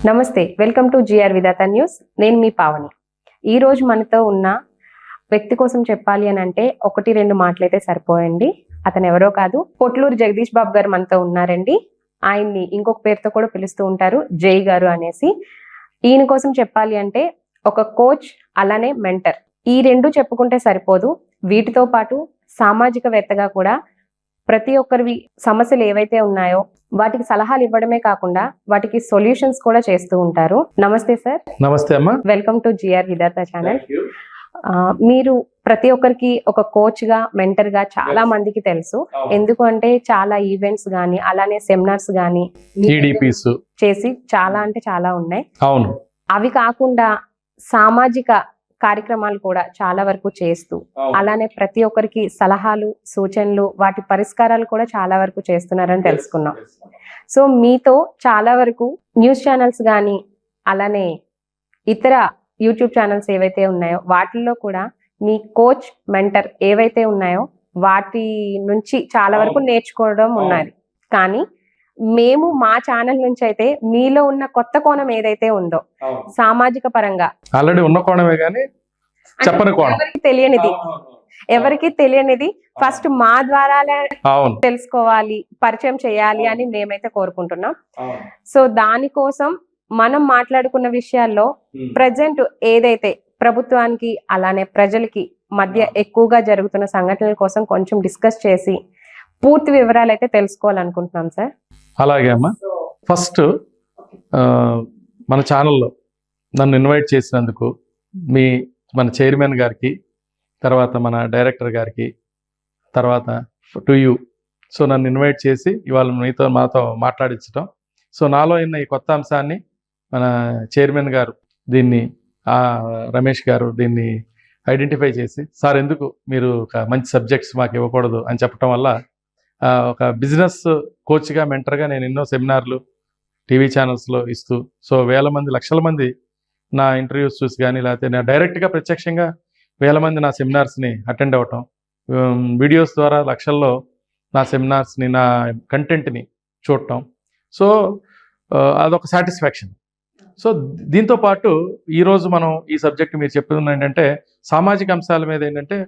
నమస్తే, welcome to GR Vidhatha news. నేను మీ పావని. ఈ రోజు మనతో ఉన్న వ్యక్తి కోసం చెప్పాలి అని అంటే 1-2 మాటలైతే సరిపోయండి. అతను ఎవరో కాదు, పొట్లూరు జగదీష్ బాబు గారు మనతో ఉన్నారండి. ఆయన్ని ఇంకొక పేరుతో కూడా పిలుస్తూ ఉంటారు, జై గారు అనేసి. ఈయన కోసం చెప్పాలి అంటే ఒక కోచ్, అలానే మెంటర్, ఈ రెండు చెప్పుకుంటే సరిపోదు. వీటితో పాటు సామాజికవేత్తగా కూడా ప్రతి ఒక్కరివి సమస్యలు ఏవైతే ఉన్నాయో వాటికి సలహాలు ఇవ్వడమే కాకుండా వాటికి సొల్యూషన్స్ కూడా చేస్తూ ఉంటారు. నమస్తే సార్. నమస్తే అమ్మా. Welcome to GR Vidhatha channel. మీరు ప్రతి ఒక్కరికి ఒక కోచ్ గా, మెంటర్ గా చాలా మందికి తెలుసు. ఎందుకు అంటే చాలా ఈవెంట్స్ గానీ, అలానే సెమినార్స్ గానీ చేసి చాలా అంటే చాలా ఉన్నాయి. అవును. అవి కాకుండా సామాజిక కార్యక్రమాలు కూడా చాలా వరకు చేస్తూ, అలానే ప్రతి ఒక్కరికి సలహాలు, సూచనలు, వాటి పరిష్కారాలు కూడా చాలా వరకు చేస్తున్నారని తెలుసుకున్నాం. సో మీతో చాలా వరకు న్యూస్ ఛానల్స్ కానీ, అలానే ఇతర యూట్యూబ్ ఛానల్స్ ఏవైతే ఉన్నాయో వాటిల్లో కూడా మీ కోచ్, మెంటర్ ఏవైతే ఉన్నాయో వాటి నుంచి చాలా వరకు నేర్చుకోవడం ఉన్నది. కానీ మేము మా ఛానల్ నుంచి అయితే మీలో ఉన్న కొత్త కోణం ఏదైతే ఉందో సామాజిక పరంగా ఆల్రెడీ ఉన్న కోణమే కానీ చెప్పని కోణం, ఎవరికి తెలియనిది ఫస్ట్ మా ద్వారా తెలుసుకోవాలి, పరిచయం చేయాలి అని మేమైతే కోరుకుంటున్నాం. సో దానికోసం మనం మాట్లాడుకున్న విషయాల్లో ప్రజెంట్ ఏదైతే ప్రభుత్వానికి అలానే ప్రజలకి మధ్య ఎక్కువగా జరుగుతున్న సంఘటనల కోసం కొంచెం డిస్కస్ చేసి పూర్తి వివరాలు అయితే తెలుసుకోవాలనుకుంటున్నాం సార్. అలాగే అమ్మా. ఫస్ట్ మన ఛానల్లో నన్ను ఇన్వైట్ చేసినందుకు మన చైర్మన్ గారికి, తర్వాత మన డైరెక్టర్ గారికి, తర్వాత టు యూ. సో నన్ను ఇన్వైట్ చేసి ఇవాళ మాతో మాట్లాడించడం, సో నాలో ఉన్న ఈ కొత్త అంశాన్ని మన చైర్మన్ గారు దీన్ని, రమేష్ గారు దీన్ని ఐడెంటిఫై చేసి, సార్ ఎందుకు మీరు ఒక మంచి సబ్జెక్ట్స్ మాకు ఇవ్వకూడదు అని చెప్పడం వల్ల ఒక బిజినెస్ కోచ్గా, మెంటర్గా నేను ఎన్నో సెమినార్లు టీవీ ఛానల్స్లో ఇస్తూ, సో వేల మంది, లక్షల మంది నా ఇంటర్వ్యూస్ చూసి కానీ, లేకపోతే నా డైరెక్ట్గా ప్రత్యక్షంగా వేల మంది నా సెమినార్స్ని అటెండ్ అవ్వటం, వీడియోస్ ద్వారా లక్షల్లో నా సెమినార్స్ని, నా కంటెంట్ని చూడటం, సో అదొక సాటిస్ఫాక్షన్. సో దీంతోపాటు ఈరోజు మనం ఈ సబ్జెక్ట్ మీరు చెప్తున్న ఏంటంటే సామాజిక అంశాల మీద ఏంటంటే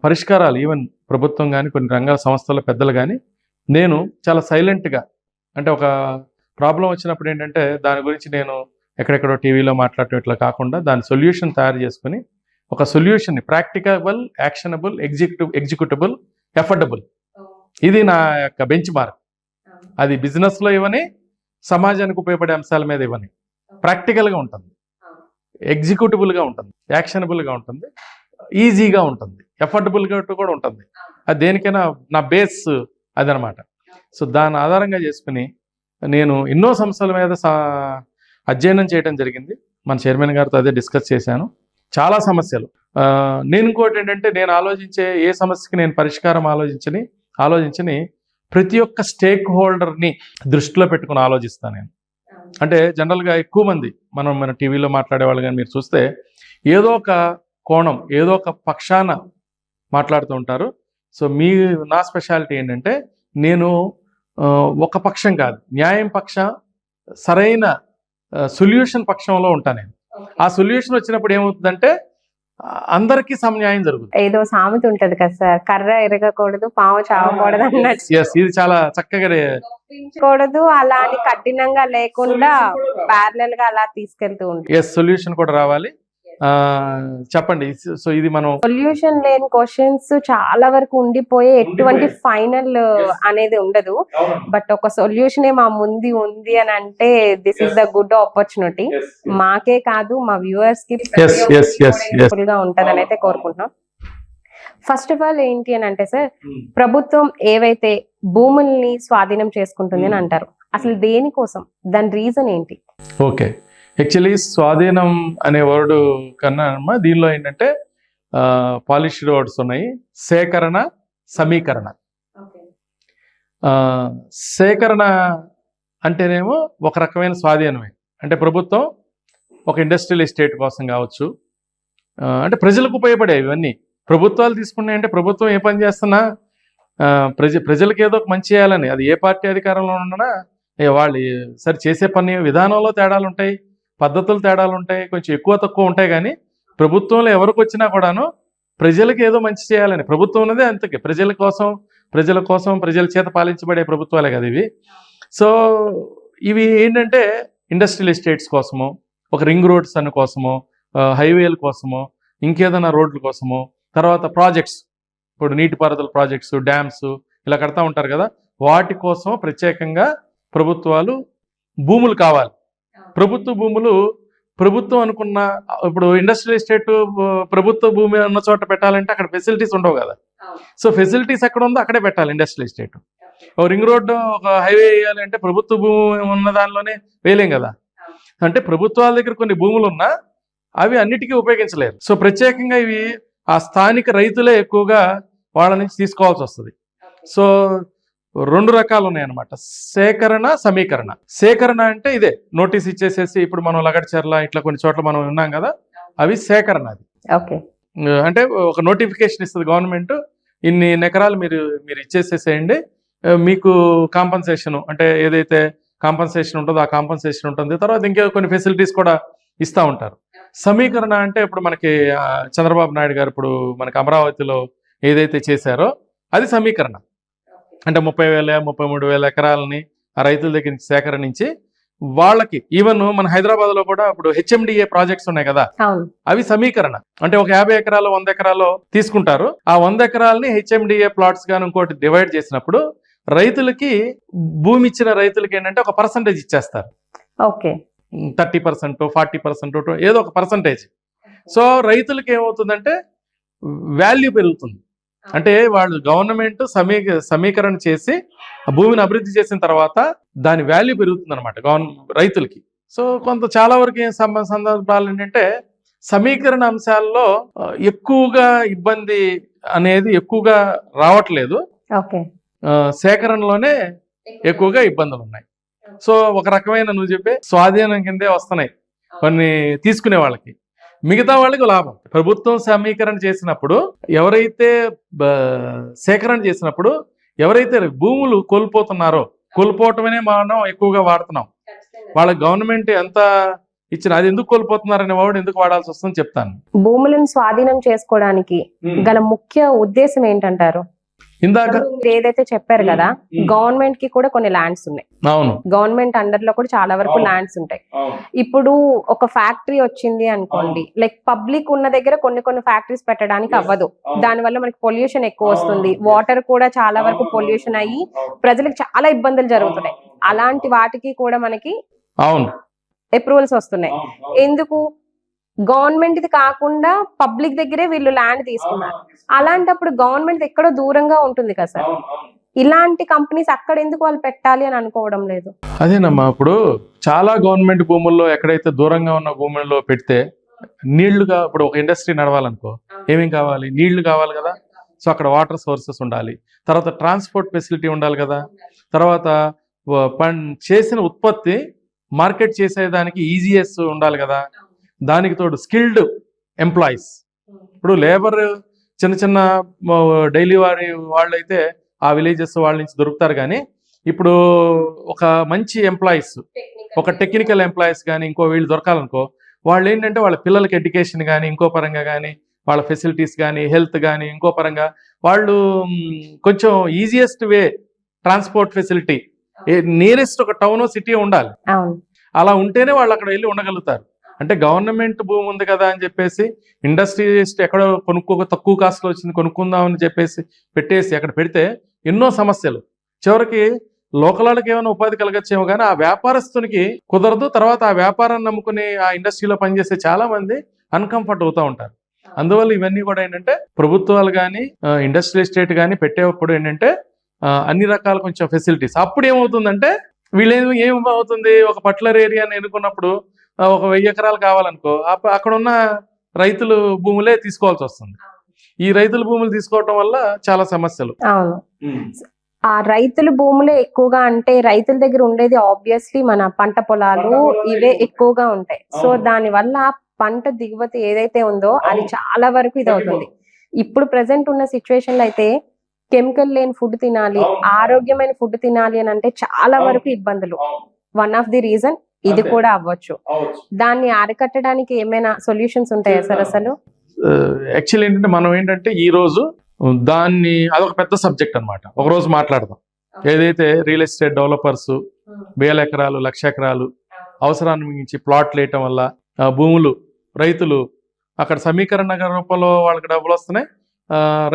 పరిష్కారాలు, ఈవెన్ ప్రభుత్వం కానీ, కొన్ని రంగాల సంస్థల పెద్దలు కానీ, నేను చాలా సైలెంట్గా, అంటే ఒక ప్రాబ్లం వచ్చినప్పుడు ఏంటంటే దాని గురించి నేను ఎక్కడెక్కడో టీవీలో మాట్లాడటం ఇట్లా కాకుండా దాని సొల్యూషన్ తయారు చేసుకుని ఒక సొల్యూషన్ని ప్రాక్టికబుల్, యాక్షనబుల్, ఎగ్జిక్యూటబుల్, ఎఫర్డబుల్, ఇది నా యొక్క బెంచ్ మార్క్. అది బిజినెస్లో ఇవ్వని, సమాజానికి ఉపయోగపడే అంశాల మీద ఇవ్వని, ప్రాక్టికల్గా ఉంటుంది, ఎగ్జిక్యూటబుల్గా ఉంటుంది, యాక్షనబుల్గా ఉంటుంది, ఈజీగా ఉంటుంది, ఎఫర్డబుల్గా కూడా ఉంటుంది. అది దేనికైనా నా బేస్ అదనమాట. సో దాని ఆధారంగా చేసుకుని నేను ఎన్నో సంస్థల మీద అధ్యయనం చేయడం జరిగింది. మన చైర్మన్ గారితో అదే డిస్కస్ చేశాను. చాలా సమస్యలు, నేను ఇంకోటి ఏంటంటే నేను ఆలోచించే ఏ సమస్యకి నేను పరిష్కారం ఆలోచించని ప్రతి ఒక్క స్టేక్ హోల్డర్ని దృష్టిలో పెట్టుకుని ఆలోచిస్తాను నేను. అంటే జనరల్గా ఎక్కువ మంది మన టీవీలో మాట్లాడే వాళ్ళు కానీ మీరు చూస్తే ఏదో ఒక కోణం, ఏదో ఒక పక్షాన మాట్లాడుతూ ఉంటారు. సో నా స్పెషాలిటీ ఏంటంటే నేను ఒక పక్షం కాదు, న్యాయం పక్షం, సరైన సొల్యూషన్ పక్షంలో ఉంటాను నేను. ఆ సొల్యూషన్ వచ్చినప్పుడు ఏమవుతుందంటే అందరికీ సమన్యాయం జరుగుతుంది. ఏదో సామెత ఉంటది కదా సార్, కర్ర ఎరగకూడదు, పాము చావకూడదు అన్నట్టు. ఇది చాలా చక్కగా కూడదు, అలా అని కఠినంగా లేకుండా ప్యారలల్ గా అలా తీసుకెళ్తూ ఉంటుంది. సొల్యూషన్ కూడా రావాలి. చెప్పండి. సో ఇది మనం సొల్యూషన్ లేని క్వశ్చన్స్ చాలా వరకు ఉండిపోయే, ఎటువంటి ఫైనల్ అనేది ఉండదు. బట్ ఒక సొల్యూషన్ మా ముందు ఉంది అని అంటే this is the good opportunity. మాకే కాదు, మా వ్యూవర్స్ కి గా ఉంటదని అయితే కోరుకుంటున్నాం. ఫస్ట్ ఆఫ్ ఆల్ ఏంటి అని అంటే సార్, ప్రభుత్వం ఏవైతే భూముల్ని స్వాధీనం చేసుకుంటుంది అని అంటారు, అసలు దేనికోసం, దాని రీజన్ ఏంటి? ఓకే, యాక్చువల్లీ స్వాధీనం అనే వర్డ్ కన్నా దీనిలో ఏంటంటే పాలిష్డ్ వర్డ్స్ ఉన్నాయి. సేకరణ, సమీకరణ. సేకరణ అంటేనేమో ఒక రకమైన స్వాధీనమే. అంటే ప్రభుత్వం ఒక ఇండస్ట్రియల్ ఎస్టేట్ కోసం కావచ్చు, అంటే ప్రజలకు ఉపయోగపడే ఇవన్నీ ప్రభుత్వాలు తీసుకున్నాయి. అంటే ప్రభుత్వం ఏ పని చేస్తున్నా ప్రజలకు ఏదో ఒక మంచి చేయాలని, అది ఏ పార్టీ అధికారంలో ఉన్నా వాళ్ళు సరే చేసే పని విధానంలో తేడాలు ఉంటాయి, పద్ధతులు తేడాలు ఉంటాయి, కొంచెం ఎక్కువ తక్కువ ఉంటాయి. కానీ ప్రభుత్వంలో ఎవరికి వచ్చినా కూడాను ప్రజలకు ఏదో మంచి చేయాలని ప్రభుత్వం ఉన్నదే అంతకే, ప్రజల కోసం ప్రజల చేత పాలించబడే ప్రభుత్వాలే కదా ఇవి. సో ఇవి ఏంటంటే ఇండస్ట్రియల్ ఎస్టేట్స్ కోసము, ఒక రింగ్ రోడ్స్ అన్న కోసము, హైవేల కోసము, ఇంకేదైనా రోడ్ల కోసము, తర్వాత ప్రాజెక్ట్స్, ఇప్పుడు నీటిపారుదల ప్రాజెక్ట్స్, డ్యామ్స్ ఇలా కడతా ఉంటారు కదా, వాటి కోసం ప్రత్యేకంగా ప్రభుత్వాలు భూములు కావాలి. ప్రభుత్వ భూములు ప్రభుత్వం అనుకున్న, ఇప్పుడు ఇండస్ట్రియల్ ఎస్టేట్ ప్రభుత్వ భూమి ఉన్న చోట పెట్టాలంటే అక్కడ ఫెసిలిటీస్ ఉండవు కదా. సో ఫెసిలిటీస్ ఎక్కడ ఉందో అక్కడే పెట్టాలి ఇండస్ట్రియల్ ఎస్టేట్. ఒక రింగ్ రోడ్డు, ఒక హైవే వేయాలి అంటే ప్రభుత్వ భూమి ఉన్న దానిలోనే వేయలేం కదా. అంటే ప్రభుత్వాల దగ్గర కొన్ని భూములు ఉన్నా అవి అన్నిటికీ ఉపయోగించలేరు. సో ప్రత్యేకంగా ఇవి ఆ స్థానిక రైతులే ఎక్కువగా వాళ్ళ నుంచి తీసుకోవాల్సి వస్తుంది. సో 2 రకాలు ఉన్నాయన్నమాట, సేకరణ, సమీకరణ. సేకరణ అంటే ఇదే నోటీస్ ఇచ్చేసేసి, ఇప్పుడు మనం లగడచర్ల ఇట్లా కొన్ని చోట్ల మనం ఉన్నాం కదా, అవి సేకరణ. అది ఓకే, అంటే ఒక నోటిఫికేషన్ ఇస్తుంది గవర్నమెంట్, ఇన్ని ఎకరాలు మీరు ఇచ్చేసేసేయండి, మీకు కాంపన్సేషన్ అంటే ఏదైతే కాంపన్సేషన్ ఉంటుందో ఆ కాంపన్సేషన్ ఉంటుంది. తర్వాత ఇంకే కొన్ని ఫెసిలిటీస్ కూడా ఇస్తూ ఉంటారు. సమీకరణ అంటే ఇప్పుడు మనకి చంద్రబాబు నాయుడు గారు ఇప్పుడు మనకి అమరావతిలో ఏదైతే చేశారో అది సమీకరణ. అంటే 30,000 33,000 ఎకరాలని ఆ రైతుల దగ్గర నుంచి సేకరించి వాళ్ళకి, ఈవెన్ మన హైదరాబాద్ లో కూడా ఇప్పుడు HMDA ప్రాజెక్ట్స్ ఉన్నాయి కదా, అవి సమీకరణ. అంటే ఒక 50 ఎకరాలు 100 ఎకరాలు తీసుకుంటారు, ఆ 100 ఎకరాలని HMDA ప్లాట్స్ గాను ఇంకోటి డివైడ్ చేసినప్పుడు రైతులకి, భూమి ఇచ్చిన రైతులకి ఏంటంటే ఒక పర్సంటేజ్ ఇచ్చేస్తారు. ఓకే, 30%, 40%, ఏదో ఒక పర్సంటేజ్. సో రైతులకి ఏమవుతుందంటే వాల్యూ పెరుగుతుంది. అంటే వాళ్ళు గవర్నమెంట్ సమీకరణ చేసి ఆ భూమిని అభివృద్ధి చేసిన తర్వాత దాని వాల్యూ పెరుగుతుంది అనమాట రైతులకి. సో చాలా వరకు ఏం సందర్భాలు ఏంటంటే సమీకరణ అంశాల్లో ఎక్కువగా ఇబ్బంది అనేది ఎక్కువగా రావట్లేదు, సేకరణలోనే ఎక్కువగా ఇబ్బందులు ఉన్నాయి. సో ఒక రకమైన నువ్వు చెప్పే స్వాధీనం కిందే వస్తున్నాయి కొన్ని తీసుకునే వాళ్ళకి, మిగతా వాళ్ళకి లాభం. ప్రభుత్వం సమీకరణ చేసినప్పుడు, ఎవరైతే సేకరణ చేసినప్పుడు ఎవరైతే భూములు కోల్పోవటమనే మనం ఎక్కువగా వాడుతున్నాం. వాళ్ళ గవర్నమెంట్ ఎంత ఇచ్చిన అది ఎందుకు కోల్పోతున్నారనే వాడు ఎందుకు వాడాల్సి వస్తుందని చెప్తాను. భూములను స్వాధీనం చేసుకోవడానికి గల ముఖ్య ఉద్దేశం ఏంటంటారు? ఇందాక ఏదైతే చెప్పారు కదా, గవర్నమెంట్ కి కూడా కొన్ని ల్యాండ్స్ ఉన్నాయి. అవును, గవర్నమెంట్ అండర్ లో కూడా చాలా వరకు ల్యాండ్స్ ఉంటాయి. ఇప్పుడు ఒక ఫ్యాక్టరీ వచ్చింది అనుకోండి, లైక్ పబ్లిక్ ఉన్న దగ్గర కొన్ని ఫ్యాక్టరీస్ పెట్టడానికి అవ్వదు. దాని వల్ల మనకి పొల్యూషన్ ఎక్కువ వస్తుంది, వాటర్ కూడా చాలా వరకు పొల్యూషన్ అయ్యి ప్రజలకు చాలా ఇబ్బందులు జరుగుతున్నాయి. అలాంటి వాటికి కూడా మనకి అప్రూవల్స్ వస్తున్నాయి. ఎందుకు? గవర్నమెంట్ ది కాకుండా పబ్లిక్ దగ్గరే వీళ్ళు ల్యాండ్ తీసుకున్నారు. అలాంటప్పుడు గవర్నమెంట్ ఎక్కడో దూరంగా ఉంటుంది కదా సార్, ఇలాంటి కంపెనీస్ అక్కడ ఎందుకు వాళ్ళు పెట్టాలి అని అనుకోవడం లేదు. అదేనమ్మా, ఇప్పుడు చాలా గవర్నమెంట్ భూముల్లో ఎక్కడైతే దూరంగా ఉన్న భూముల్లో పెడితే నీళ్లుగా, ఇప్పుడు ఒక ఇండస్ట్రీ నడవాలనుకో ఏమేం కావాలి? నీళ్లు కావాలి కదా. సో అక్కడ వాటర్ సోర్సెస్ ఉండాలి, తర్వాత ట్రాన్స్పోర్ట్ ఫెసిలిటీ ఉండాలి కదా, తర్వాత చేసిన ఉత్పత్తి మార్కెట్ చేసేదానికి ఈజీఎస్ ఉండాలి కదా, దానికి తోడు స్కిల్డ్ ఎంప్లాయీస్. ఇప్పుడు లేబర్ చిన్న డైలీ వాళ్ళు అయితే ఆ విలేజెస్ వాళ్ళ నుంచి దొరుకుతారు. కానీ ఇప్పుడు ఒక మంచి ఎంప్లాయీస్, ఒక టెక్నికల్ ఎంప్లాయీస్ కానీ ఇంకో వీళ్ళు దొరకాలనుకో, వాళ్ళు ఏంటంటే వాళ్ళ పిల్లలకి ఎడ్యుకేషన్ కానీ ఇంకో పరంగా కానీ, వాళ్ళ ఫెసిలిటీస్ కానీ, హెల్త్ కానీ ఇంకో పరంగా వాళ్ళు కొంచెం easiest way transport facility nearest ఒక టౌన్ సిటీ ఉండాలి. అలా ఉంటేనే వాళ్ళు అక్కడ వెళ్ళి ఉండగలుగుతారు. అంటే గవర్నమెంట్ భూమి ఉంది కదా అని చెప్పేసి ఇండస్ట్రియలిస్ట్ ఎక్కడో తక్కువ కాస్ట్లో వచ్చింది కొనుక్కుందామని చెప్పేసి పెట్టేసి అక్కడ పెడితే ఎన్నో సమస్యలు, చివరికి లోకల్ వాళ్ళకి ఏమైనా ఉపాధి కలగచ్చేమో కానీ ఆ వ్యాపారస్తునికి కుదరదు. తర్వాత ఆ వ్యాపారాన్ని నమ్ముకుని ఆ ఇండస్ట్రీలో పనిచేసే చాలా మంది అన్కంఫర్ట్ అవుతూ ఉంటారు. అందువల్ల ఇవన్నీ కూడా ఏంటంటే ప్రభుత్వాలు కానీ ఇండస్ట్రియల్ ఎస్టేట్ కానీ పెట్టేటప్పుడు ఏంటంటే అన్ని రకాల కొంచెం ఫెసిలిటీస్. అప్పుడు ఏమవుతుందంటే ఏమవుతుంది, ఒక పర్టికులర్ ఏరియాని ఎన్నుకున్నప్పుడు ఒక 1000 ఎకరాలు కావాలనుకో, అక్కడ ఉన్న రైతులు భూములే తీసుకోవాల్సి వస్తుంది. ఈ రైతుల భూములు తీసుకోవటం వల్ల చాలా సమస్యలు. ఆ రైతుల భూములే ఎక్కువగా, అంటే రైతుల దగ్గర ఉండేది ఆబ్వియస్లీ మన పంట పొలాలు ఇవే ఎక్కువగా ఉంటాయి. సో దాని వల్ల పంట దిగుబడి ఏదైతే ఉందో అది చాలా వరకు ఇది అవుతుంది. ఇప్పుడు ప్రెసెంట్ ఉన్న సిచ్యువేషన్ లో అయితే కెమికల్ లేని ఫుడ్ తినాలి, ఆరోగ్యమైన ఫుడ్ తినాలి అని అంటే చాలా వరకు ఇబ్బందులు. వన్ ఆఫ్ ది రీజన్ ఇది కూడా అవ్వచ్చు. దాన్ని అరికట్టడానికి ఏమైనా సొల్యూషన్స్ ఉంటాయా సార్ అసలు? యాక్చువల్లీ ఏంటంటే మనం ఏంటంటే ఈ రోజు దాన్ని అదొక పెద్ద సబ్జెక్ట్ అన్నమాట. ఒక రోజు మాట్లాడదాం. ఏదైతే రియల్ ఎస్టేట్ డెవలపర్స్ 1000 ఎకరాలు 1,00,000 ఎకరాలు అవసరాన్ని మించి ప్లాట్లు వేయటం వల్ల భూములు రైతులు అక్కడ సమీకరణ రూపంలో వాళ్ళకి డబ్బులు వస్తున్నాయి.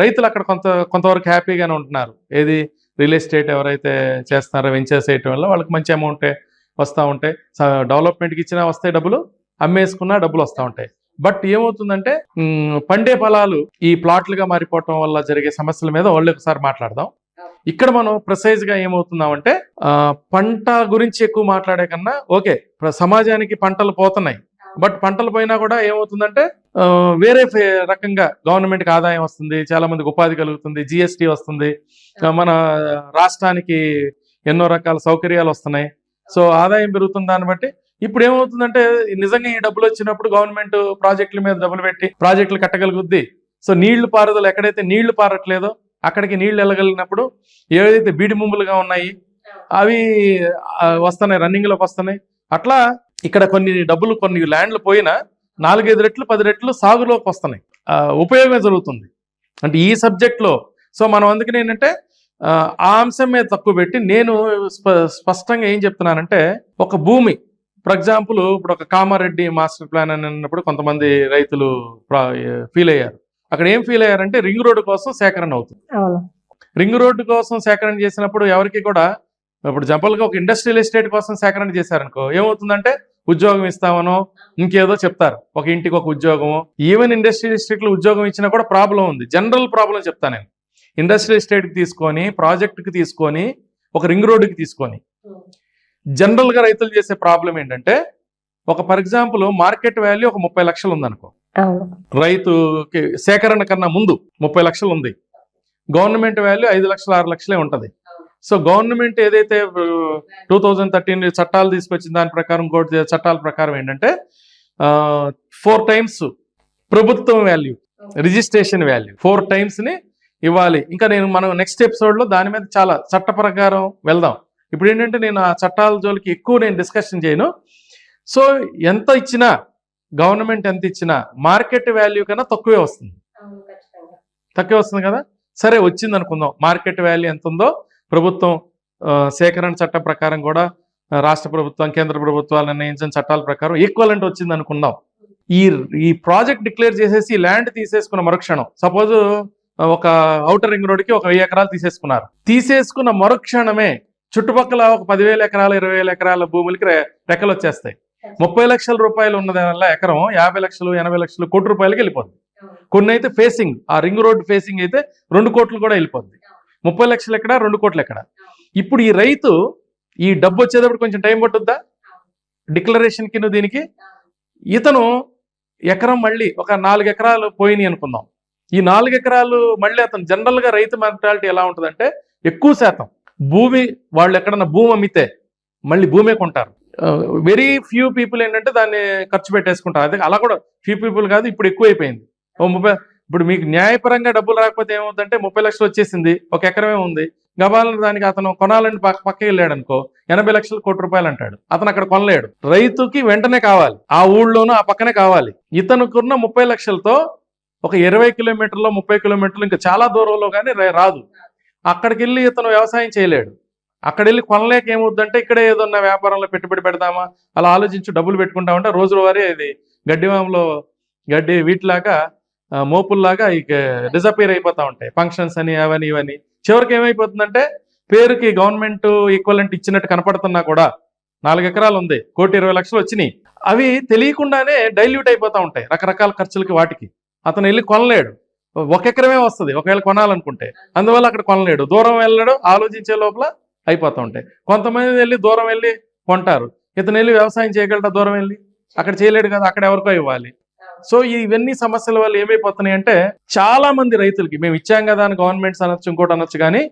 రైతులు అక్కడ కొంతవరకు హ్యాపీగానే ఉంటున్నారు. ఏది రియల్ ఎస్టేట్ ఎవరైతే చేస్తున్నారో వెంచర్స్ వేయటం వల్ల వాళ్ళకి మంచి అమౌంట్ వస్తూ ఉంటాయి. డెవలప్మెంట్కి ఇచ్చినా వస్తాయి డబ్బులు, అమ్మేసుకున్నా డబ్బులు వస్తూ ఉంటాయి. బట్ ఏమవుతుందంటే పండే ఫలాలు ఈ ప్లాట్లుగా మారిపోవటం వల్ల జరిగే సమస్యల మీద వాళ్ళు ఒకసారి మాట్లాడదాం. ఇక్కడ మనం ప్రిసైజ్ గా ఏమవుతున్నామంటే పంట గురించి ఎక్కువ మాట్లాడే కన్నా ఓకే సమాజానికి పంటలు పోతున్నాయి, బట్ పంటలు పోయినా కూడా ఏమవుతుందంటే వేరే రకంగా గవర్నమెంట్కి ఆదాయం వస్తుంది, చాలా మందికి ఉపాధి కలుగుతుంది, జిఎస్టీ వస్తుంది, మన రాష్ట్రానికి ఎన్నో రకాల సౌకర్యాలు వస్తున్నాయి. సో ఆదాయం పెరుగుతుంది. దాన్ని బట్టి ఇప్పుడు ఏమవుతుందంటే నిజంగా ఈ డబ్బులు వచ్చినప్పుడు గవర్నమెంట్ ప్రాజెక్టుల మీద డబ్బులు పెట్టి ప్రాజెక్టులు కట్టగలుగుద్ది. సో నీళ్లు పారుదల ఎక్కడైతే నీళ్లు పారట్లేదో అక్కడికి నీళ్లు వెళ్ళగలిగినప్పుడు ఏదైతే బీడి ముమ్ములుగా ఉన్నాయి అవి వస్తున్నాయి, రన్నింగ్లోకి వస్తున్నాయి. అట్లా ఇక్కడ కొన్ని డబ్బులు కొన్ని ల్యాండ్లు పోయినా 4-5 రెట్లు 10 రెట్లు సాగులోకి వస్తున్నాయి, ఉపయోగం జరుగుతుంది. అంటే ఈ సబ్జెక్ట్లో సో మనం అందుకని ఏంటంటే ఆ అంశం మీద తక్కువ పెట్టి నేను స్పష్టంగా ఏం చెప్తున్నానంటే ఒక భూమి ఫర్ ఎగ్జాంపుల్ ఇప్పుడు ఒక కామారెడ్డి మాస్టర్ ప్లాన్ అని అన్నప్పుడు కొంతమంది రైతులు ఫీల్ అయ్యారు. అక్కడ ఏం ఫీల్ అయ్యారంటే రింగ్ రోడ్డు కోసం సేకరణ అవుతుంది. రింగ్ రోడ్డు కోసం సేకరణ చేసినప్పుడు ఎవరికి కూడా ఇప్పుడు జంపల్గా ఒక ఇండస్ట్రియల్ ఎస్టేట్ కోసం సేకరణ చేశారనుకో ఏమవుతుందంటే ఉద్యోగం ఇస్తామనో ఇంకేదో చెప్తారు, ఒక ఇంటికి ఒక ఉద్యోగము. ఈవెన్ ఇండస్ట్రియల్ ఎస్టేట్లో ఉద్యోగం ఇచ్చినా కూడా ప్రాబ్లం ఉంది. జనరల్ ప్రాబ్లం చెప్తాను నేను. ఇండస్ట్రియల్ ఎస్టేట్కి తీసుకొని ప్రాజెక్టుకి తీసుకొని ఒక రింగ్ రోడ్డుకి తీసుకొని జనరల్గా రైతులు చేసే ప్రాబ్లం ఏంటంటే ఒక ఫర్ ఎగ్జాంపుల్ మార్కెట్ వాల్యూ ఒక 30 లక్షలు ఉందనుకో, రైతుకి సేకరణ కన్నా ముందు 30 లక్షలు ఉంది, గవర్నమెంట్ వాల్యూ 5 లక్షలు 6 లక్షలే ఉంటుంది. సో గవర్నమెంట్ ఏదైతే 2013 చట్టాలు తీసుకొచ్చిన దాని ప్రకారం చట్టాల ప్రకారం ఏంటంటే 4 times ప్రభుత్వం వాల్యూ రిజిస్ట్రేషన్ వాల్యూ 4 times ని ఇవ్వాలి. ఇంకా మనం నెక్స్ట్ ఎపిసోడ్లో దాని మీద చాలా చట్ట ప్రకారం వెళ్దాం. ఇప్పుడు ఏంటంటే నేను ఆ చట్టాల జోలికి ఎక్కువ నేను డిస్కషన్ చేయను. సో ఎంత ఇచ్చినా గవర్నమెంట్ ఎంత ఇచ్చినా మార్కెట్ వాల్యూ కన్నా తక్కువే వస్తుంది, తక్కువే వస్తుంది కదా. సరే వచ్చింది అనుకుందాం, మార్కెట్ వాల్యూ ఎంత ఉందో ప్రభుత్వం సేకరణ చట్టం ప్రకారం కూడా రాష్ట్ర ప్రభుత్వం కేంద్ర ప్రభుత్వాలు నిర్ణయించిన చట్టాల ప్రకారం ఈక్వలెంట్ వచ్చింది అనుకుందాం. ఈ ప్రాజెక్ట్ డిక్లేర్ చేసేసి ల్యాండ్ తీసేసుకున్న మరుక్షణం సపోజ్ ఒక ఔటర్ రింగ్ రోడ్డుకి ఒక 1000 ఎకరాలు తీసేసుకున్న మరుక్షణమే చుట్టుపక్కల ఒక 10,000 ఎకరాలు 20,000 ఎకరాల భూములకి రెక్కలు వచ్చేస్తాయి. 30 లక్షల రూపాయలు ఉన్నది వల్ల ఎకరం 50 లక్షలు 80 లక్షలు కోటి రూపాయలకి వెళ్ళిపోద్ది. కొన్ని అయితే ఫేసింగ్ ఆ రింగ్ రోడ్ ఫేసింగ్ అయితే 2 కోట్లు కూడా వెళ్ళిపోద్ది. 30 లక్షలు ఎక్కడ 2 కోట్లు ఎక్కడ. ఇప్పుడు ఈ రైతు ఈ డబ్బు వచ్చేటప్పుడు కొంచెం టైం పట్టుద్దా డిక్లరేషన్ కి దీనికి. ఇతను ఎకరం మళ్ళీ ఒక 4 ఎకరాలు పోయినాయి అనుకుందాం. ఈ 4 ఎకరాలు మళ్ళీ అతను జనరల్ గా రైతు మెంటాలిటీ ఎలా ఉంటుందంటే ఎక్కువ శాతం భూమి వాళ్ళు ఎక్కడన్నా భూమి అమ్మితే మళ్ళీ భూమే కొంటారు. వెరీ ఫ్యూ పీపుల్ ఏంటంటే దాన్ని ఖర్చు పెట్టేసుకుంటారు. అదే అలా కూడా ఫ్యూ పీపుల్ కాదు, ఇప్పుడు ఎక్కువైపోయింది. ఇప్పుడు మీకు న్యాయపరంగా డబ్బులు రాకపోతే ఏమవుతుందంటే 30 లక్షలు వచ్చేసింది, ఒక ఎకరమే ఉంది, గబాలను దానికి అతను కొనాలని పక్కకి వెళ్ళాడు అనుకో 80 లక్షలు కోటి రూపాయలు అంటాడు. అతను అక్కడ కొనలేడు. రైతుకి వెంటనే కావాలి, ఆ ఊళ్ళోనూ ఆ పక్కనే కావాలి. ఇతనుకున్న 30 లక్షలతో ఒక 20 కిలోమీటర్లు 30 కిలోమీటర్లు ఇంకా చాలా దూరంలో కానీ రాదు. అక్కడికి వెళ్ళి ఇతను వ్యవసాయం చేయలేడు. అక్కడ వెళ్ళి కొనలేక ఏమవుద్దంటే ఇక్కడే ఏదన్నా వ్యాపారంలో పెట్టుబడి పెడదామా అలా ఆలోచించి డబ్బులు పెట్టుకుంటామంటే రోజువారీ ఇది గడ్డివాములో గడ్డి వీటిలాగా మోపుల్లాగా ఇక డిజపేర్ అయిపోతూ ఉంటాయి. ఫంక్షన్స్ అని అవని ఇవన్నీ చివరికి ఏమైపోతుందంటే పేరుకి గవర్నమెంట్ ఈక్వలెంట్ ఇచ్చినట్టు కనపడుతున్నా కూడా 4 ఎకరాలు ఉంది, 1,20 లక్షలు వచ్చినాయి, అవి తెలియకుండానే డైల్యూట్ అయిపోతూ ఉంటాయి రకరకాల ఖర్చులకి. వాటికి అతను వెళ్ళి కొనలేడు. 1 ఎకరమే వస్తుంది ఒకవేళ కొనాలనుకుంటే, అందువల్ల అక్కడ కొనలేడు. దూరం వెళ్ళడం ఆలోచించే లోపల అయిపోతూ ఉంటాయి. కొంతమంది వెళ్ళి దూరం వెళ్ళి కొంటారు. ఇతను వెళ్ళి వ్యవసాయం చేయగలట దూరం వెళ్ళి అక్కడ చేయలేడు కదా, అక్కడ ఎవరికో ఇవ్వాలి. సో ఇవన్నీ సమస్యల వల్ల ఏమైపోతున్నాయి అంటే చాలా మంది రైతులకి మేము ఇచ్చాం కదా అని గవర్నమెంట్స్ అనొచ్చు ఇంకోటి అనొచ్చు కానీ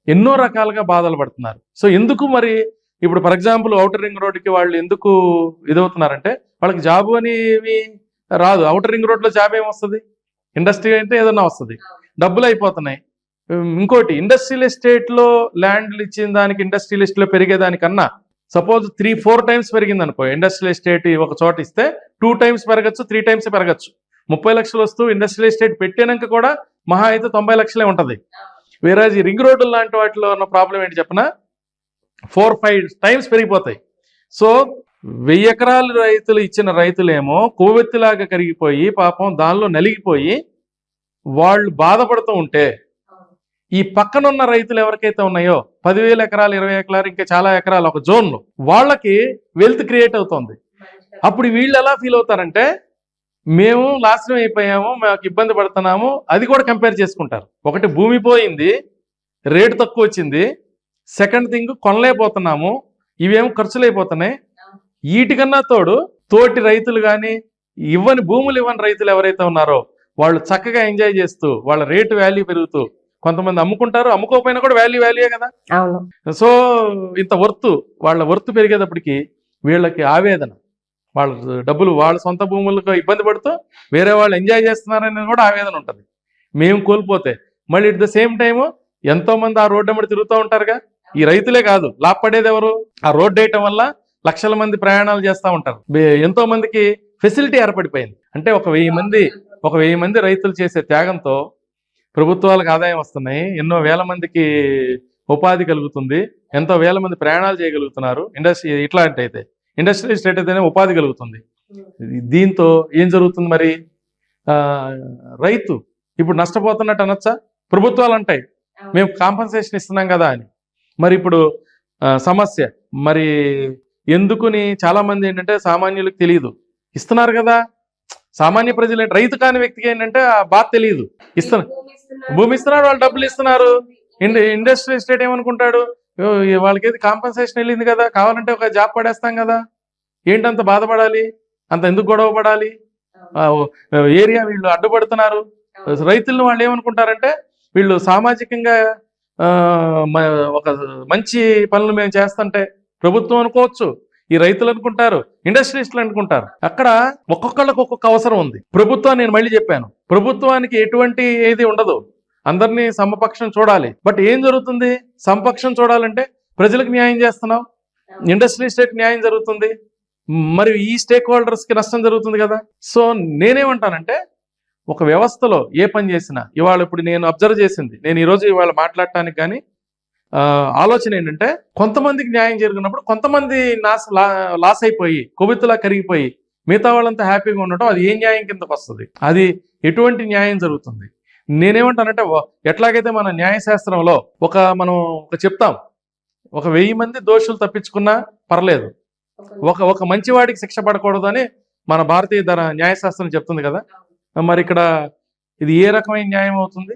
ఎన్నో రకాలుగా బాధలు పడుతున్నారు. సో ఎందుకు మరి ఇప్పుడు ఫర్ ఎగ్జాంపుల్ ఔటర్ రింగ్ రోడ్డుకి వాళ్ళు ఎందుకు ఇదవుతున్నారంటే వాళ్ళకి జాబు అని రాదు. ఔటర్ రింగ్ రోడ్లో జాబ్ ఏమొస్తుంది, ఇండస్ట్రీ అంటే ఏదన్నా వస్తుంది, డబ్బులు అయిపోతున్నాయి. ఇంకోటి ఇండస్ట్రియల్ ఎస్టేట్ లో ల్యాండ్లు ఇచ్చిన దానికి ఇండస్ట్రియల్ ఎస్టేట్ లో పెరిగేదానికన్నా సపోజ్ 3-4 టైమ్స్ పెరిగింది అనుకో, ఇండస్ట్రియల్ ఎస్టేట్ ఒక చోట ఇస్తే 2 టైమ్స్ పెరగచ్చు, 3 టైమ్స్ పెరగచ్చు. 30 లక్షలు వస్తూ ఇండస్ట్రియల్ ఎస్టేట్ పెట్టినాక కూడా మహా అయితే 90 లక్షలే ఉంటది. వేరే ఈ రింగ్ రోడ్డు లాంటి వాటిలో ఉన్న ప్రాబ్లం ఏంటి చెప్పనా, 4-5 టైమ్స్ పెరిగిపోతాయి. సో 1000 ఎకరాలు రైతులు ఇచ్చిన రైతులేమో కొవ్వెత్తిలాగా కరిగిపోయి పాపం దానిలో నలిగిపోయి వాళ్ళు బాధపడుతూ ఉంటే, ఈ పక్కనున్న రైతులు ఎవరికైతే ఉన్నాయో 10,000 ఎకరాలు, 20 ఎకరాలు, ఇంకా చాలా ఎకరాలు ఒక జోన్లో వాళ్ళకి వెల్త్ క్రియేట్ అవుతుంది. అప్పుడు వీళ్ళు ఎలా ఫీల్ అవుతారంటే మేము నాశనం అయిపోయాము, మాకు ఇబ్బంది పడుతున్నాము, అది కూడా కంపేర్ చేసుకుంటారు. ఒకటి భూమి పోయింది, రేటు తక్కువ వచ్చింది, సెకండ్ థింగ్ కొనలేకపోతున్నాము, ఇవేమో ఖర్చులు అయిపోతున్నాయి. వీటికన్నా తోటి రైతులు కానీ భూములు ఇవ్వని రైతులు ఎవరైతే ఉన్నారో వాళ్ళు చక్కగా ఎంజాయ్ చేస్తూ వాళ్ళ రేటు వాల్యూ పెరుగుతూ, కొంతమంది అమ్ముకుంటారు, అమ్ముకోకపోయినా కూడా వాల్యూయే కదా. సో ఇంత వాళ్ళ వర్త్ పెరిగేటప్పటికి వీళ్ళకి ఆవేదన, వాళ్ళ డబ్బులు వాళ్ళ సొంత భూములకు ఇబ్బంది పడుతూ వేరే వాళ్ళు ఎంజాయ్ చేస్తున్నారనేది కూడా ఆవేదన ఉంటుంది. మేము కోల్పోతే మళ్ళీ ఎట్ ద సేమ్ టైము ఎంతో మంది ఆ రోడ్డు అమ్మడి తిరుగుతూ ఉంటారుగా. ఈ రైతులే కాదు, లాభపడేది ఎవరు? ఆ రోడ్డు వేయటం వల్ల లక్షల మంది ప్రయాణాలు చేస్తూ ఉంటారు. ఎంతో మందికి ఫెసిలిటీ ఏర్పడిపోయింది. అంటే ఒక 1000 మంది రైతులు చేసే త్యాగంతో ప్రభుత్వాలకు ఆదాయం వస్తున్నాయి, ఎన్నో వేల మందికి ఉపాధి కలుగుతుంది, ఎంతో వేల మంది ప్రయాణాలు చేయగలుగుతున్నారు. ఇండస్ట్రియల్ ఎస్టేట్ అయితేనే ఉపాధి కలుగుతుంది. దీంతో ఏం జరుగుతుంది మరి? రైతు ఇప్పుడు నష్టపోతున్నట్టు అనొచ్చా? ప్రభుత్వాలు అంటాయి మేము కాంపన్సేషన్ ఇస్తున్నాం కదా అని. మరి ఇప్పుడు సమస్య మరి ఎందుకుని చాలా మంది ఏంటంటే సామాన్యులకు తెలియదు, ఇస్తున్నారు కదా. సామాన్య ప్రజలు రైతు కాని వ్యక్తికి ఏంటంటే ఆ బాధ తెలియదు. భూమి ఇస్తున్నారు, వాళ్ళు డబ్బులు ఇస్తున్నారు. ఇండస్ట్రియల్ ఎస్టేట్ ఏమనుకుంటాడు, వాళ్ళకి ఏది కాంపన్సేషన్ వెళ్ళింది కదా, కావాలంటే ఒక జాబ్ పడేస్తాం కదా, ఏంటంత బాధపడాలి, అంత ఎందుకు గొడవ పడాలి, ఏరియా వీళ్ళు అడ్డుపడుతున్నారు. రైతులను వాళ్ళు ఏమనుకుంటారంటే వీళ్ళు సామాజికంగా ఒక మంచి పనులు మేము చేస్తుంటే ప్రభుత్వం అనుకోవచ్చు, ఈ రైతులు అనుకుంటారు, ఇండస్ట్రియలిస్టులు అనుకుంటారు. అక్కడ ఒక్కొక్కళ్ళకి ఒక్కొక్క అవసరం ఉంది. ప్రభుత్వం, నేను మళ్ళీ చెప్పాను, ప్రభుత్వానికి ఎటువంటి ఏది ఉండదు, అందరినీ సమపక్షం చూడాలి. బట్ ఏం జరుగుతుంది? సమపక్షం చూడాలంటే ప్రజలకు న్యాయం చేస్తున్నాం, ఇండస్ట్రియల్ ఎస్టేట్ న్యాయం జరుగుతుంది, మరి ఈ స్టేక్ హోల్డర్స్కి నష్టం జరుగుతుంది కదా. సో నేనేమంటానంటే ఒక వ్యవస్థలో ఏ పని చేసినా, ఇప్పుడు నేను అబ్జర్వ్ చేసింది, నేను ఈరోజు ఇవాళ మాట్లాడటానికి కానీ ఆలోచన ఏంటంటే, కొంతమందికి న్యాయం జరిగినప్పుడు కొంతమంది లాస్ అయిపోయి కొవ్వెత్తులా కరిగిపోయి మిగతా వాళ్ళంతా హ్యాపీగా ఉండటం, అది ఏ న్యాయం కిందకు వస్తుంది? అది ఎటువంటి న్యాయం జరుగుతుంది? నేనేమంటానంటే ఎట్లాగైతే మన న్యాయశాస్త్రంలో మనం చెప్తాం, ఒక 1000 మంది దోషులు తప్పించుకున్నా పర్లేదు, ఒక మంచివాడికి శిక్ష పడకూడదు అని మన భారతీయ న్యాయశాస్త్రం చెప్తుంది కదా. మరి ఇక్కడ ఇది ఏ రకమైన న్యాయం అవుతుంది?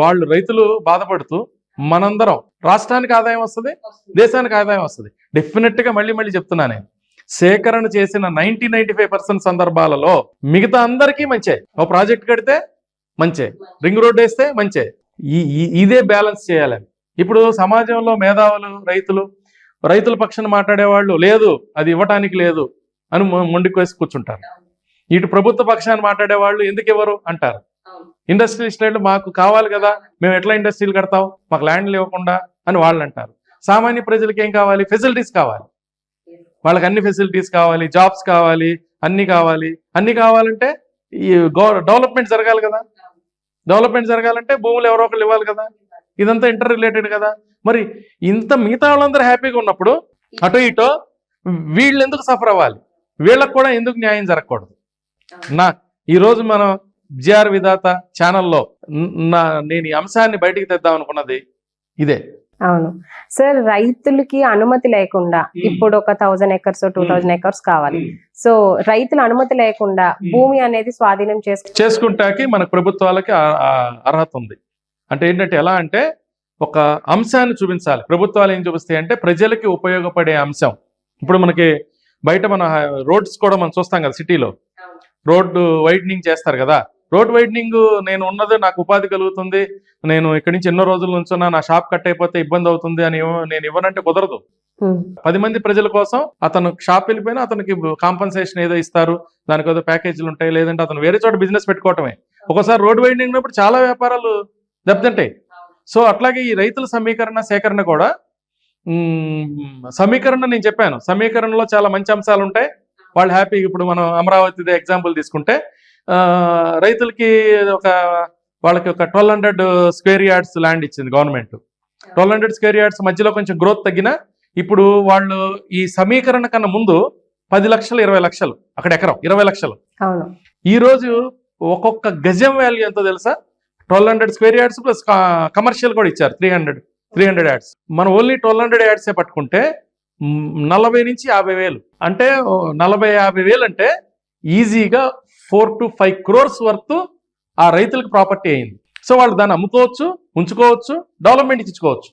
వాళ్ళు రైతులు బాధపడుతూ మనందరం రాష్ట్రానికి ఆదాయం వస్తుంది, దేశానికి ఆదాయం వస్తుంది. డెఫినెట్ గా మళ్ళీ చెప్తున్నా, నేను సేకరణ చేసిన 90-95% సందర్భాలలో మిగతా అందరికీ మంచే. ఒక ప్రాజెక్ట్ కడితే మంచే, రింగ్ రోడ్ వేస్తే మంచే. ఇదే బ్యాలెన్స్ చేయాలని ఇప్పుడు సమాజంలో మేధావులు రైతుల పక్షాన మాట్లాడేవాళ్ళు లేదు, అది ఇవ్వటానికి లేదు అని మొండికి వేసి కూర్చుంటారు. ఇటు ప్రభుత్వ పక్షాన్ని మాట్లాడేవాళ్ళు ఎందుకు ఇవ్వరు అంటారు. ఇండస్ట్రియల్ ఎస్టేట్లు మాకు కావాలి కదా, మేము ఎట్లా ఇండస్ట్రీలు కడతాం, మాకు ల్యాండ్లు ఇవ్వకుండా అని వాళ్ళు అంటారు. సామాన్య ప్రజలకు ఏం కావాలి? ఫెసిలిటీస్ కావాలి, వాళ్ళకి అన్ని ఫెసిలిటీస్ కావాలి, జాబ్స్ కావాలి, అన్ని కావాలంటే ఈ డెవలప్మెంట్ జరగాలి కదా. డెవలప్మెంట్ జరగాలంటే భూములు ఎవరో ఒకళ్ళు ఇవ్వాలి కదా. ఇదంతా ఇంటర్ రిలేటెడ్ కదా. మరి ఇంత మిగతా వాళ్ళందరూ హ్యాపీగా ఉన్నప్పుడు అటో ఇటో వీళ్ళు ఎందుకు సఫర్ అవ్వాలి? వీళ్ళకు కూడా ఎందుకు న్యాయం జరగకూడదు? ఈరోజు మనం జిఆర్ విధాత ఛానల్లో నేను ఈ అంశాన్ని బయటికి తెద్దాం అనుకున్నది ఇదే. అవును సార్, రైతులకి అనుమతి లేకుండా ఇప్పుడు ఒక 1000 acres 2000 acres కావాలి. సో రైతుల అనుమతి లేకుండా భూమి అనేది స్వాధీనం చేసుకుంటాకి మన ప్రభుత్వాలకి అర్హత ఉంది. అంటే ఏంటంటే ఎలా అంటే ఒక అంశాన్ని చూపించాలి. ప్రభుత్వాలు ఏం చూపిస్తాయి అంటే ప్రజలకి ఉపయోగపడే అంశం. ఇప్పుడు మనకి బయట మన రోడ్స్ కూడా మనం చూస్తాం కదా, సిటీలో రోడ్డు వైడనింగ్ చేస్తారు కదా. రోడ్ వైడనింగ్ నేను ఉన్నది నాకు ఉపాధి కలుగుతుంది, నేను ఇక్కడి నుంచి ఎన్నో రోజుల నుంచున్నా, నా షాప్ కట్ అయిపోతే ఇబ్బంది అవుతుంది అని నేను ఇవ్వనంటే కుదరదు. 10 మంది ప్రజల కోసం అతను షాప్ వెళ్ళిపోయినా అతనికి కాంపన్సేషన్ ఏదో ఇస్తారు, దానికి ఏదో ప్యాకేజీలు ఉంటాయి, లేదంటే అతను వేరే చోట బిజినెస్ పెట్టుకోవటమే. ఒకసారి రోడ్ వైడనింగ్ ఉన్నప్పుడు చాలా వ్యాపారాలు దెబ్బతింటాయి. సో అట్లాగే ఈ రైతుల సమీకరణ సేకరణ కూడా సమీకరణ నేను చెప్పాను, సమీకరణలో చాలా మంచి అంశాలు ఉంటాయి. వాళ్ళు హ్యాపీగా, ఇప్పుడు మనం అమరావతి ఎగ్జాంపుల్ తీసుకుంటే రైతులకి వాళ్ళకి ఒక 1200 స్క్వేర్ యార్డ్స్ ల్యాండ్ ఇచ్చింది గవర్నమెంట్. 1200 స్క్వేర్ యార్డ్స్ మధ్యలో కొంచెం గ్రోత్ తగ్గినా ఇప్పుడు వాళ్ళు ఈ సమీకరణ కన్నా ముందు 10 లక్షలు 20 లక్షలు, అక్కడ ఎకరం 20 లక్షలు. ఈ రోజు ఒక్కొక్క గజం వాల్యూ ఎంతో తెలుసా? 1200 స్క్వేర్ యార్డ్స్ ప్లస్ కమర్షియల్ కూడా ఇచ్చారు 300 యార్డ్స్. మనం ఓన్లీ 1200 యార్డ్సే పట్టుకుంటే 40 నుంచి 50,000, అంటే 40-50 వేలు అంటే ఈజీగా 4 to 5 crores వర్త్ ఆ రైతులకు ప్రాపర్టీ అయింది. సో వాళ్ళు దాన్ని అమ్ముకోవచ్చు, ఉంచుకోవచ్చు, డెవలప్మెంట్కి ఇచ్చుకోవచ్చు.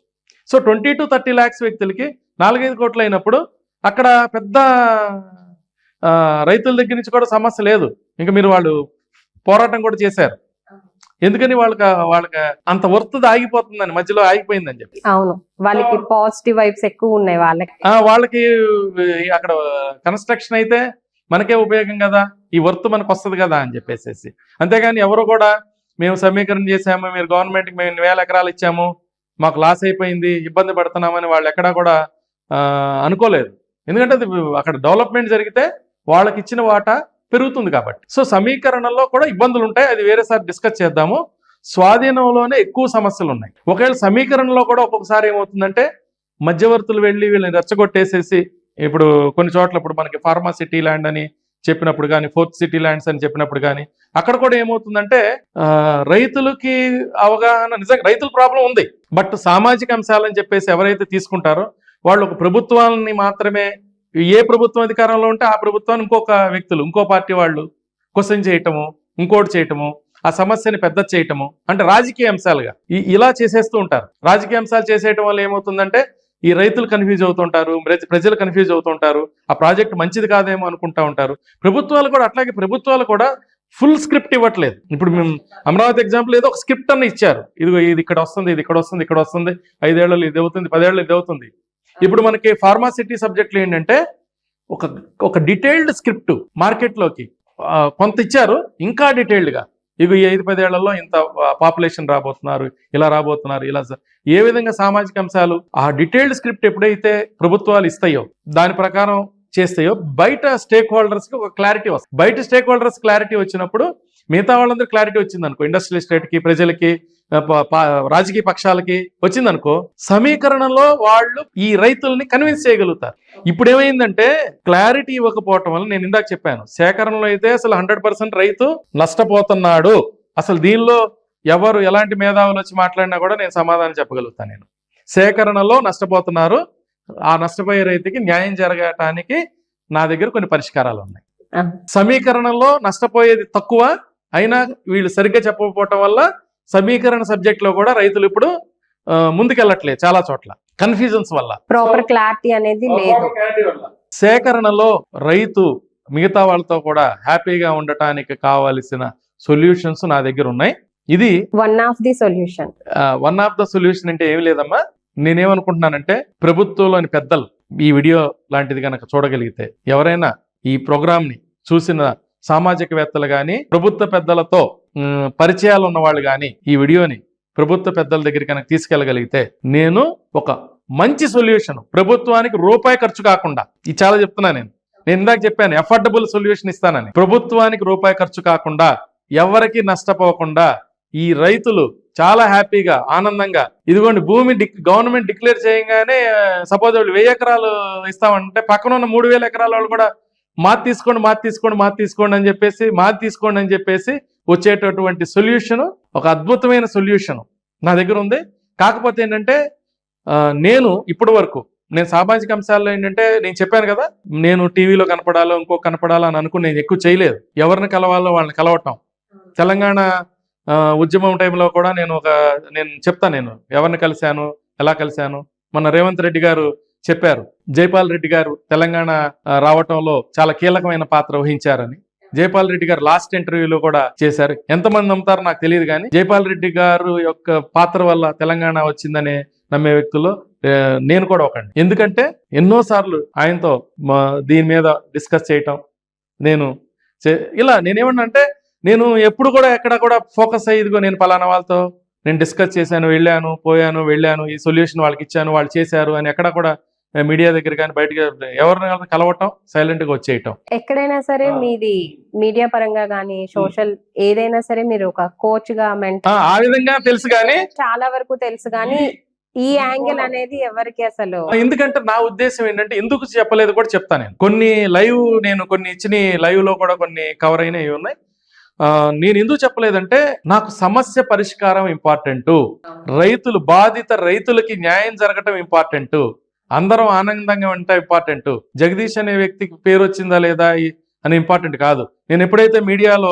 సో 20 to 30 lakhs వ్యక్తులకి 4-5 కోట్లు అయినప్పుడు అక్కడ పెద్ద రైతుల దగ్గర నుంచి కూడా సమస్య లేదు. ఇంకా మీరు వాళ్ళు పోరాటం కూడా చేశారు. ఎందుకని వాళ్ళకి అంత వర్త్ ఆగిపోతుందని, మధ్యలో ఆగిపోయిందని చెప్పి. అవును, వాళ్ళకి పాజిటివ్ వైబ్స్ ఎక్కువ ఉన్నాయి. వాళ్ళకి అక్కడ కన్స్ట్రక్షన్ అయితే మనకే ఉపయోగం కదా, ఈ వర్త్ మనకు వస్తుంది కదా అని చెప్పేసి. అంతేగాని ఎవరు కూడా మేము సమీకరణ చేసాము, మీరు గవర్నమెంట్కి మేము 1000 ఎకరాలు ఇచ్చాము, మాకు లాస్ అయిపోయింది, ఇబ్బంది పడుతున్నామని వాళ్ళు ఎక్కడా కూడా అనుకోలేదు. ఎందుకంటే అది అక్కడ డెవలప్మెంట్ జరిగితే వాళ్ళకి ఇచ్చిన వాటా పెరుగుతుంది కాబట్టి. సో సమీకరణలో కూడా ఇబ్బందులు ఉంటాయి, అది వేరేసారి డిస్కస్ చేద్దాము. స్వాధీనంలోనే ఎక్కువ సమస్యలు ఉన్నాయి. ఒకవేళ సమీకరణలో కూడా ఒక్కొక్కసారి ఏమవుతుందంటే మధ్యవర్తులు వెళ్ళి వీళ్ళని రెచ్చగొట్టేసేసి, ఇప్పుడు కొన్ని చోట్ల ఇప్పుడు మనకి ఫార్మా సిటీ ల్యాండ్ అని చెప్పినప్పుడు కానీ, 4th సిటీ ల్యాండ్స్ అని చెప్పినప్పుడు కానీ, అక్కడ కూడా ఏమవుతుందంటే రైతులకి అవగాహన, నిజంగా రైతుల ప్రాబ్లం ఉంది, బట్ సామాజిక అంశాలని చెప్పేసి ఎవరైతే తీసుకుంటారో వాళ్ళు ఒక ప్రభుత్వాలని మాత్రమే, ఏ ప్రభుత్వం అధికారంలో ఉంటే ఆ ప్రభుత్వాన్ని ఇంకొక వ్యక్తులు, ఇంకో పార్టీ వాళ్ళు క్వశ్చన్ చేయటము, ఇంకోటి చేయటము, ఆ సమస్యని పెద్ద చేయటము, అంటే రాజకీయ అంశాలుగా ఇలా చేసేస్తూ ఉంటారు. రాజకీయ అంశాలు చేసేయటం వల్ల ఏమవుతుందంటే ఈ రైతులు కన్ఫ్యూజ్ అవుతుంటారు, ప్రజలు కన్ఫ్యూజ్ అవుతుంటారు, ఆ ప్రాజెక్ట్ మంచిది కాదేమో అనుకుంటా ఉంటారు. ప్రభుత్వాలు కూడా అట్లాగే, ప్రభుత్వాలు కూడా ఫుల్ స్క్రిప్ట్ ఇవ్వట్లేదు. ఇప్పుడు మేము అమరావతి ఎగ్జాంపుల్ ఏదో ఒక స్క్రిప్ట్ అన్న ఇచ్చారు, ఇది ఇక్కడ వస్తుంది, ఇది ఇక్కడ వస్తుంది, ఇక్కడ వస్తుంది, 5 ఏళ్లలో ఇది అవుతుంది, 10 ఏళ్ళు ఇది అవుతుంది. ఇప్పుడు మనకి ఫార్మాసిటీ సబ్జెక్టులు ఏంటంటే ఒక డీటెయిల్డ్ స్క్రిప్ట్ మార్కెట్లోకి కొంత ఇచ్చారు, ఇంకా డీటెయిల్డ్గా ఇక ఈ 5-10 ఏళ్లలో ఇంత పాపులేషన్ రాబోతున్నారు, ఇలా రాబోతున్నారు, ఇలా ఏ విధంగా సామాజిక అంశాలు, ఆ డీటెయిల్డ్ స్క్రిప్ట్ ఎప్పుడైతే ప్రభుత్వాలు ఇస్తాయో, దాని ప్రకారం చేస్తాయో, బయట స్టేక్ హోల్డర్స్కి ఒక క్లారిటీ వస్తుంది. బయట స్టేక్ హోల్డర్స్ క్లారిటీ వచ్చినప్పుడు మిగతా వాళ్ళందరూ క్లారిటీ వచ్చింది అనుకో, ఇండస్ట్రియల్ స్టేట్కి, ప్రజలకి, రాజకీయ పక్షాలకి వచ్చిందనుకో, సమీకరణలో వాళ్ళు ఈ రైతుల్ని కన్విన్స్ చేయగలుగుతారు. ఇప్పుడు ఏమైందంటే క్లారిటీ ఇవ్వకపోవటం వల్ల, నేను ఇందాక చెప్పాను, సేకరణలో అయితే అసలు 100% రైతు నష్టపోతున్నాడు. అసలు దీనిలో ఎవరు ఎలాంటి మేధావులు వచ్చి మాట్లాడినా కూడా నేను సమాధానం చెప్పగలుగుతాను. నేను సేకరణలో నష్టపోతున్నారు, ఆ నష్టపోయే రైతుకి న్యాయం జరగటానికి నా దగ్గర కొన్ని పరిష్కారాలు ఉన్నాయి. సమీకరణలో నష్టపోయేది తక్కువ అయినా వీళ్ళు సరిగ్గా చెప్పకపోవటం వల్ల సమీకరణ సబ్జెక్ట్ లో కూడా రైతులు ఇప్పుడు ముందుకెళ్ళట్లేదు, చాలా చోట్ల కన్ఫ్యూజన్స్ వల్ల, ప్రాపర్ క్లారిటీ అనేది లేదు. సేకరణలో రైతు మిగతా వాళ్ళతో కూడా హ్యాపీగా ఉండటానికి కావాల్సిన సొల్యూషన్స్ నా దగ్గర ఉన్నాయి. ఇది వన్ ఆఫ్ ది సొల్యూషన్ అంటే ఏమి లేదమ్మా. నేనేమనుకుంటున్నానంటే ప్రభుత్వంలోని పెద్దలు ఈ వీడియో లాంటిది కనుక చూడగలిగితే, ఎవరైనా ఈ ప్రోగ్రామ్ ని చూసిన సామాజికవేత్తలు కానీ, ప్రభుత్వ పెద్దలతో పరిచయాలు ఉన్న వాళ్ళు కానీ ఈ వీడియోని ప్రభుత్వ పెద్దల దగ్గర కనుక తీసుకెళ్ళగలిగితే, నేను ఒక మంచి సొల్యూషన్, ప్రభుత్వానికి రూపాయి ఖర్చు కాకుండా, ఇది చాలా చెప్తున్నా నేను ఇందాక చెప్పాను ఎఫర్డబుల్ సొల్యూషన్ ఇస్తానని, ప్రభుత్వానికి రూపాయి ఖర్చు కాకుండా, ఎవరికి నష్టపోకుండా, ఈ రైతులు చాలా హ్యాపీగా ఆనందంగా, ఇదిగోండి భూమి గవర్నమెంట్ డిక్లేర్ చేయగానే సపోజ్ వాళ్ళు 1000 ఎకరాలు ఇస్తామంటే పక్కన ఉన్న 3000 ఎకరాల వాళ్ళు కూడా మాది తీసుకోండి అని చెప్పేసి వచ్చేటటువంటి సొల్యూషన్, ఒక అద్భుతమైన సొల్యూషన్ నా దగ్గర ఉంది. కాకపోతే ఏంటంటే నేను ఇప్పటి వరకు నేను సామాజిక అంశాల్లో ఏంటంటే, నేను చెప్పాను కదా, నేను టీవీలో కనపడాలో కనపడాలో అని అనుకుని నేను ఎక్కువ చేయలేదు. ఎవరిని కలవాలో వాళ్ళని కలవటం. తెలంగాణ ఉద్యమం టైంలో కూడా నేను చెప్తాను నేను ఎవరిని కలిశాను, ఎలా కలిశాను. మన రేవంత్ రెడ్డి గారు చెప్పారు, జైపాల్ రెడ్డి గారు తెలంగాణ రావటంలో చాలా కీలకమైన పాత్ర వహించారని. జైపాల్ రెడ్డి గారు లాస్ట్ ఇంటర్వ్యూలో కూడా చేశారు. ఎంతమంది నమ్ముతారో నాకు తెలియదు కానీ జైపాల్ రెడ్డి గారు యొక్క పాత్ర వల్ల తెలంగాణ వచ్చిందనే నమ్మే వ్యక్తుల్లో నేను కూడా ఒకడిని. ఎందుకంటే ఎన్నోసార్లు ఆయనతో దీని మీద డిస్కస్ చేయటం, నేనేమన్నా అంటే నేను ఎప్పుడు కూడా ఎక్కడ కూడా ఫోకస్ అయ్యేదిగో నేను పలానా వాళ్ళతో నేను డిస్కస్ చేశాను, వెళ్ళాను, ఈ సొల్యూషన్ వాళ్ళకి ఇచ్చాను, వాళ్ళు చేశారు అని ఎక్కడ కూడా మీడియా దగ్గర కానీ బయటకి ఎవరిని కలవటం, సైలెంట్ గా వచ్చేయటం. ఎక్కడైనా సరే మీది మీడియా పరంగా గానీ సోషల్ ఏదైనా సరే మీరు ఒక కోచ్ గా ఆ విధంగా తెలుసు కానీ చాలా వరకు తెలుసు కానీ ఈ యాంగిల్ అనేది ఎవరికి అసలు, ఎందుకంటే నా ఉద్దేశం ఏంటంటే ఎందుకు చెప్పలేదు కూడా చెప్తాను. నేను కొన్ని ఇచ్చిన లైవ్ లో కూడా కొన్ని కవర్ అయినవి ఉన్నాయి. నేను ఎందుకు చెప్పలేదంటే నాకు సమస్య పరిష్కారం ఇంపార్టెంట్, బాధిత రైతులకి న్యాయం జరగటం ఇంపార్టెంట్, అందరం ఆనందంగా ఉంటే ఇంపార్టెంట్. జగదీష్ అనే వ్యక్తికి పేరు వచ్చిందా లేదా అని ఇంపార్టెంట్ కాదు. నేను ఎప్పుడైతే మీడియాలో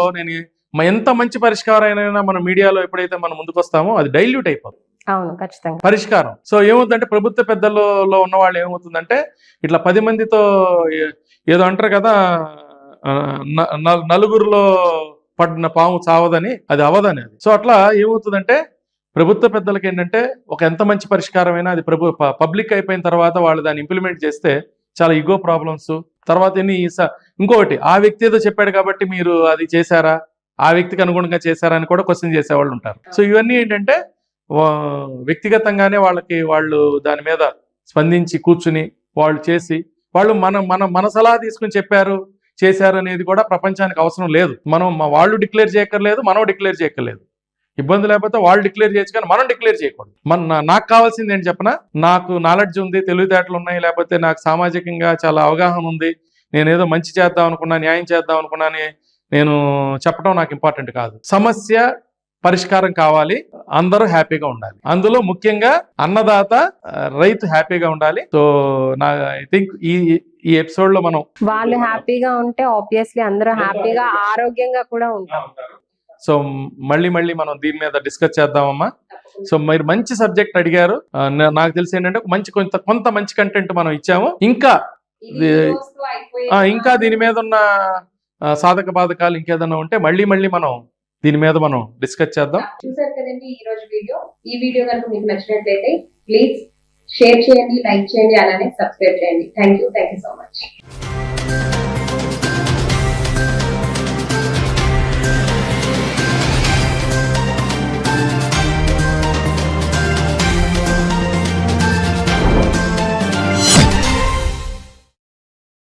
ఎంత మంచి పరిష్కారం అయినా మన మీడియాలో ఎప్పుడైతే మనం ముందుకు వస్తామో అది డైల్యూట్ అయిపోతుంది. అవును, ఖచ్చితంగా పరిష్కారం. సో ఏమవుతుందంటే ప్రభుత్వ పెద్దల్లో ఉన్న వాళ్ళు ఏమవుతుందంటే ఇట్లా 10 మందితో ఏదో అంటారు కదా, నలుగురిలో పడిన పాము చావదని, అది అవదని. అది సో అట్లా ఏమవుతుందంటే ప్రభుత్వ పెద్దలకి ఏంటంటే ఎంత మంచి పరిష్కారమైనా అది పబ్లిక్ అయిపోయిన తర్వాత వాళ్ళు దాన్ని ఇంప్లిమెంట్ చేస్తే చాలా ఈగో ప్రాబ్లమ్స్ తర్వాత ఇంకొకటి ఆ వ్యక్తి ఏదో చెప్పాడు కాబట్టి మీరు అది చేశారా, ఆ వ్యక్తికి అనుగుణంగా చేశారా అని కూడా క్వశ్చన్ చేసేవాళ్ళు ఉంటారు. సో ఇవన్నీ ఏంటంటే వ్యక్తిగతంగానే వాళ్ళు దాని మీద స్పందించి కూర్చుని వాళ్ళు చేసి మన సలహా తీసుకుని చేశారు అనేది కూడా ప్రపంచానికి అవసరం లేదు. వాళ్ళు డిక్లేర్ చేయక్కర్లేదు, మనం డిక్లేర్ చేయక్కర్లేదు. ఇబ్బంది లేకపోతే వాళ్ళు డిక్లేర్ చేయొచ్చు కానీ మనం డిక్లేర్ చేయకూడదు. నాకు కావాల్సింది ఏంటి చెప్పనా, నాకు నాలెడ్జ్ ఉంది, తెలివితేటలు ఉన్నాయి, లేకపోతే నాకు సామాజికంగా చాలా అవగాహన ఉంది, నేనేదో మంచి చేద్దాం అనుకున్నా, న్యాయం చేద్దాం అనుకున్నా నేను చెప్పడం నాకు ఇంపార్టెంట్ కాదు. సమస్య పరిష్కారం కావాలి, అందరూ హ్యాపీగా ఉండాలి, అందులో ముఖ్యంగా అన్నదాత రైతు హ్యాపీగా ఉండాలి. సో ఐ థింక్ ఈ ఎపిసోడ్ లో వాళ్ళు హ్యాపీగా ఉంటే ఆబ్వియస్లీ అందరూ హ్యాపీగా ఆరోగ్యంగా కూడా ఉంటారు. సో మళ్ళీ మనం దీని మీద డిస్కస్ చేద్దామమ్మా. సో మీరు మంచి సబ్జెక్ట్ అడిగారు. నాకు తెలిసి ఏంటంటే కొంత మంచి కంటెంట్ మనం ఇచ్చాము. ఇంకా దీని మీద ఉన్న సాధక బాధకాలు ఇంకేదన్నా ఉంటే మళ్ళీ మనం దీని మీద మనం డిస్కస్ చేద్దాం. చూసారు కదండి ఈ రోజు వీడియో. ఈ వీడియో కనుక మీకు నచ్చినట్లయితే ప్లీజ్ షేర్ చేయండి, లైక్ చేయండి, అలానే సబ్స్క్రైబ్ చేయండి. Thank you so much.